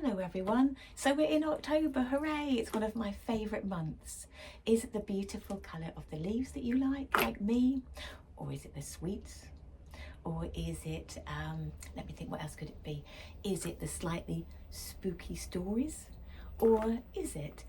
Hello everyone. So we're in October, hooray! It's one of my favourite months. Is it the beautiful colour of the leaves that you like me? Or is it the sweets? Or is it, let me think, what else could it be? Is it the slightly spooky stories? Or is it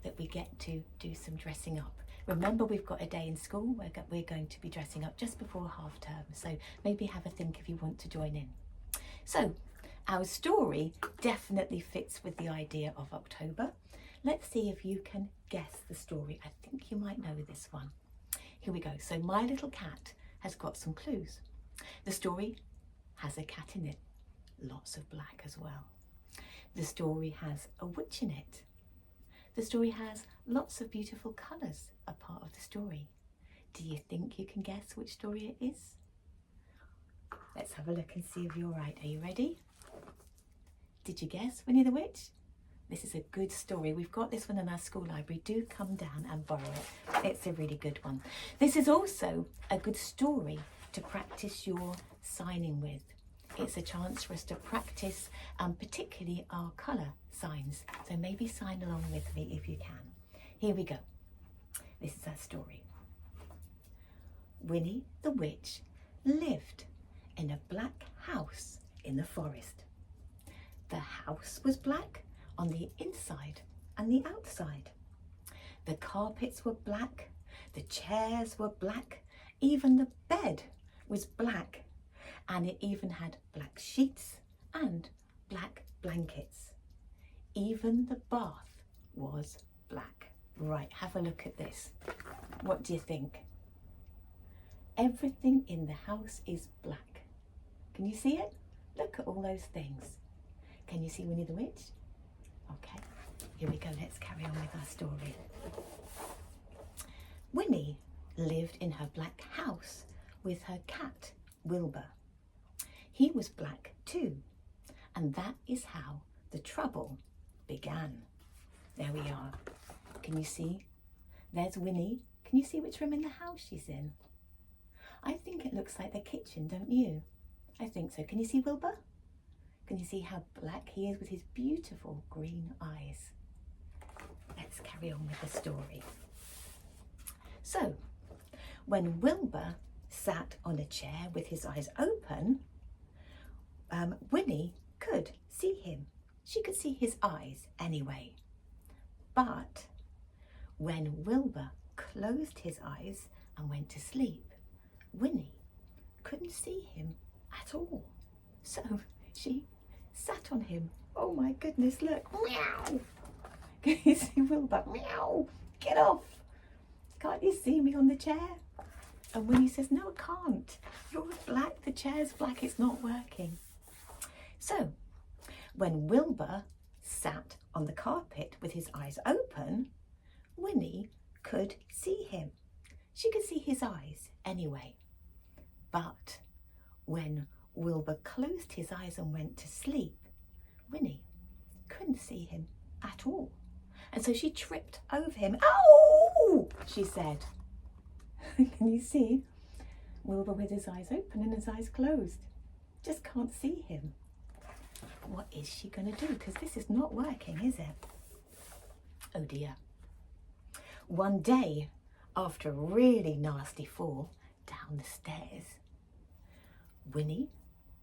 that we get to do some dressing up? Remember, we've got a day in school where we're going to be dressing up just before half term. So maybe have a think if you want to join in. So, our story definitely fits with the idea of October. Let's see if you can guess the story. I think you might know this one. Here we go. So My Little Cat has got some clues. The story has a cat in it, lots of black as well. The story has a witch in it. The story has lots of beautiful colours a part of the story. Do you think you can guess which story it is? Let's have a look and see if you're right. Are you ready? Did you guess Winnie the Witch? This is a good story. We've got this one in our school library. Do come down and borrow it. It's a really good one. This is also a good story to practice your signing with. It's a chance for us to practice particularly our colour signs. So maybe sign along with me if you can. Here we go. This is our story. Winnie the Witch lived in a black house in the forest. The house was black on the inside and the outside. The carpets were black, the chairs were black, even the bed was black, and it even had black sheets and black blankets. Even the bath was black. Right, have a look at this. What do you think? Everything in the house is black. Can you see it? Look at all those things. Can you see Winnie the Witch? Okay, here we go. Let's carry on with our story. Winnie lived in her black house with her cat, Wilbur. He was black too, and that is how the trouble began. There we are. Can you see? There's Winnie. Can you see which room in the house she's in? I think it looks like the kitchen, don't you? I think so. Can you see Wilbur? Can you see how black he is with his beautiful green eyes? Let's carry on with the story. So, when Wilbur sat on a chair with his eyes open, Winnie could see him. She could see his eyes anyway. But when Wilbur closed his eyes and went to sleep, Winnie couldn't see him at all. So she sat on him. Oh my goodness, look. Meow. Can you see Wilbur? Meow. Get off. Can't you see me on the chair? And Winnie says, no, I can't. You're black. The chair's black. It's not working. So when Wilbur sat on the carpet with his eyes open, Winnie could see him. She could see his eyes anyway. But when Wilbur closed his eyes and went to sleep, Winnie couldn't see him at all. And so she tripped over him. Ow! She said. Can you see? Wilbur with his eyes open and his eyes closed. Just can't see him. What is she going to do? Because this is not working, is it? Oh dear. One day, after a really nasty fall down the stairs, Winnie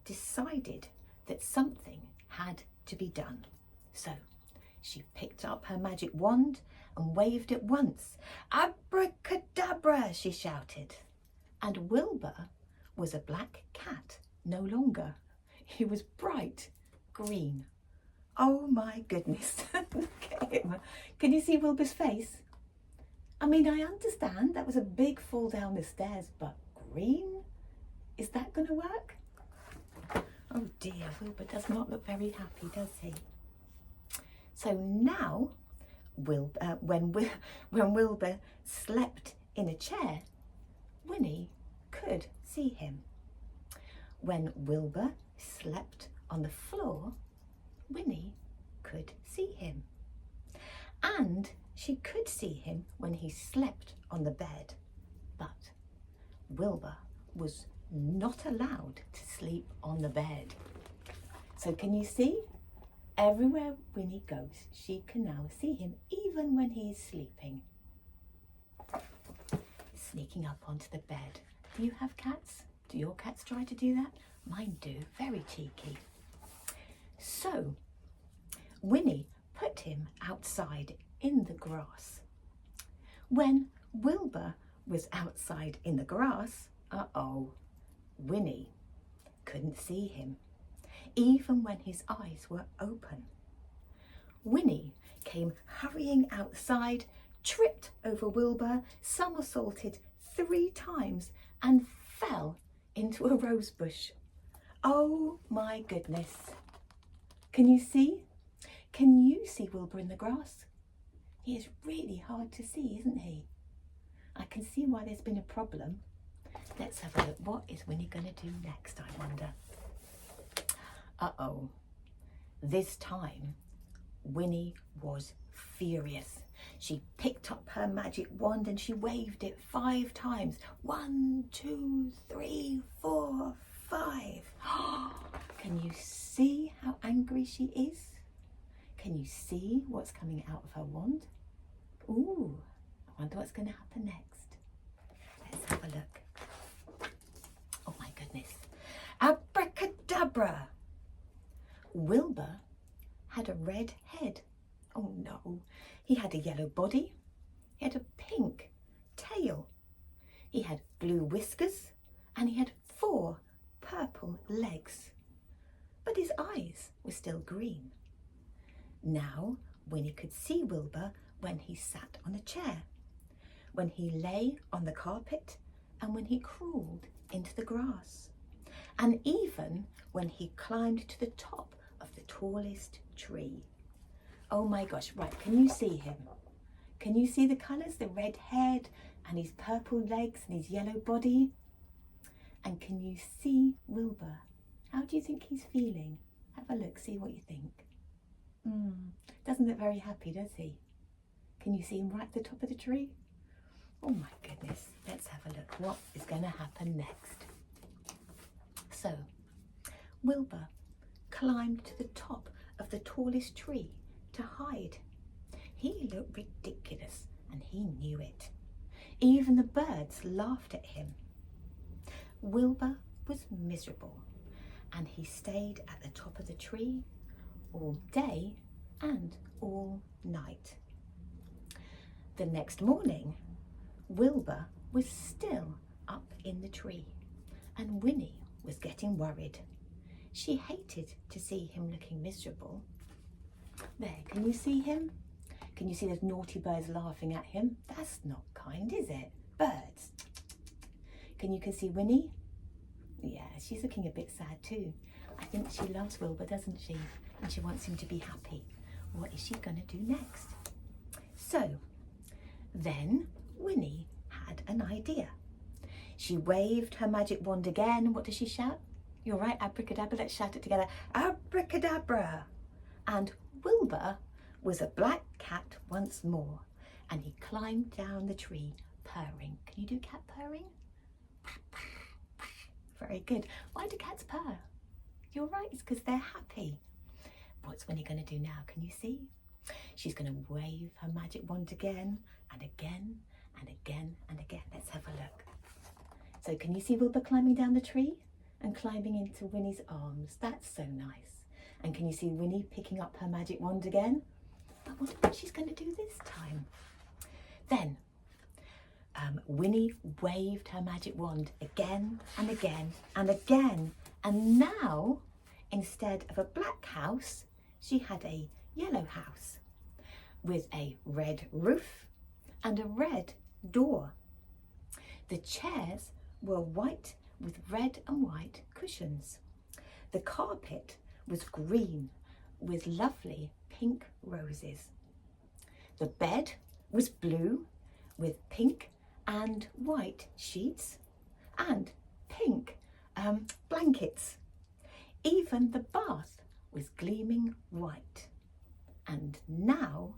decided that something had to be done. So she picked up her magic wand and waved it once. Abracadabra, she shouted. And Wilbur was a black cat no longer. He was bright green. Oh my goodness. Look at him. Can you see Wilbur's face? I mean, I understand that was a big fall down the stairs, but green? Is that going to work? Oh dear, Wilbur does not look very happy, does he? So now, when Wilbur slept in a chair, Winnie could see him. When Wilbur slept on the floor, Winnie could see him. And she could see him when he slept on the bed. But Wilbur was not allowed to sleep on the bed. So can you see? Everywhere Winnie goes, she can now see him, even when he's sleeping. Sneaking up onto the bed. Do you have cats? Do your cats try to do that? Mine do, very cheeky. So, Winnie put him outside in the grass. When Wilbur was outside in the grass, Winnie couldn't see him, even when his eyes were open. Winnie came hurrying outside, tripped over Wilbur, somersaulted 3 times and fell into a rose bush. Oh my goodness. Can you see? Can you see Wilbur in the grass? He is really hard to see, isn't he? I can see why there's been a problem. Let's have a look. What is Winnie going to do next, I wonder? This time, Winnie was furious. She picked up her magic wand and she waved it 5 times. 1, 2, 3, 4, 5. Can you see how angry she is? Can you see what's coming out of her wand? Ooh, I wonder what's going to happen next. Let's have a look. Oh my goodness. Abracadabra! Wilbur had a red head. Oh no. He had a yellow body. He had a pink tail. He had blue whiskers and he had 4 purple legs. But his eyes were still green. Now Winnie could see Wilbur when he sat on a chair, when he lay on the carpet, and when he crawled into the grass, and even when he climbed to the top of the tallest tree. Oh my gosh, right, can you see him? Can you see the colours? The red head and his purple legs and his yellow body? And can you see Wilbur? How do you think he's feeling? Have a look, see what you think. Doesn't look very happy, does he? Can you see him right at the top of the tree? Oh my goodness, let's have a look. What is going to happen next? So, Wilbur climbed to the top of the tallest tree to hide. He looked ridiculous and he knew it. Even the birds laughed at him. Wilbur was miserable and he stayed at the top of the tree all day and all night. The next morning, Wilbur was still up in the tree and Winnie was getting worried. She hated to see him looking miserable. There, can you see him? Can you see those naughty birds laughing at him? That's not kind, is it? Birds. Can you see Winnie? Yeah, she's looking a bit sad too. I think she loves Wilbur, doesn't she? And she wants him to be happy. What is she going to do next? So, then Winnie had an idea. She waved her magic wand again. What does she shout? You're right, abracadabra. Let's shout it together. Abracadabra! And Wilbur was a black cat once more, and he climbed down the tree purring. Can you do cat purring? Very good. Why do cats purr? You're right, it's because they're happy. What's Winnie going to do now? Can you see? She's going to wave her magic wand again and again and again and again. Let's have a look. So can you see Wilbur climbing down the tree and climbing into Winnie's arms? That's so nice. And can you see Winnie picking up her magic wand again? I wonder what she's going to do this time. Then Winnie waved her magic wand again and again and again. And now, instead of a black house, she had a yellow house with a red roof and a red door. The chairs were white with red and white cushions. The carpet was green with lovely pink roses. The bed was blue with pink and white sheets and pink blankets. Even the bath was gleaming white. And now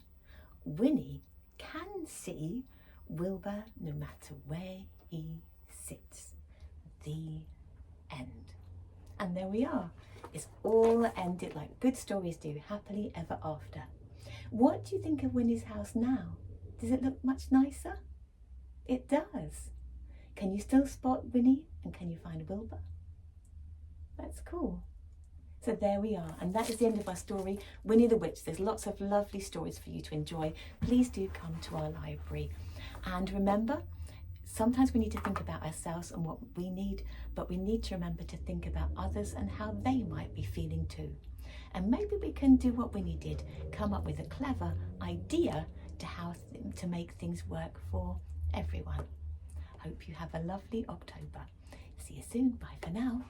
Winnie can see Wilbur no matter where he sits. The end. And there we are. It's all ended like good stories do, happily ever after. What do you think of Winnie's house now? Does it look much nicer? It does. Can you still spot Winnie, and can you find Wilbur? That's cool. So there we are, and that is the end of our story, Winnie the Witch. There's lots of lovely stories for you to enjoy. Please do come to our library. And remember, sometimes we need to think about ourselves and what we need, but we need to remember to think about others and how they might be feeling too. And maybe we can do what Winnie did, come up with a clever idea to make things work for everyone. Hope you have a lovely October. See you soon. Bye for now.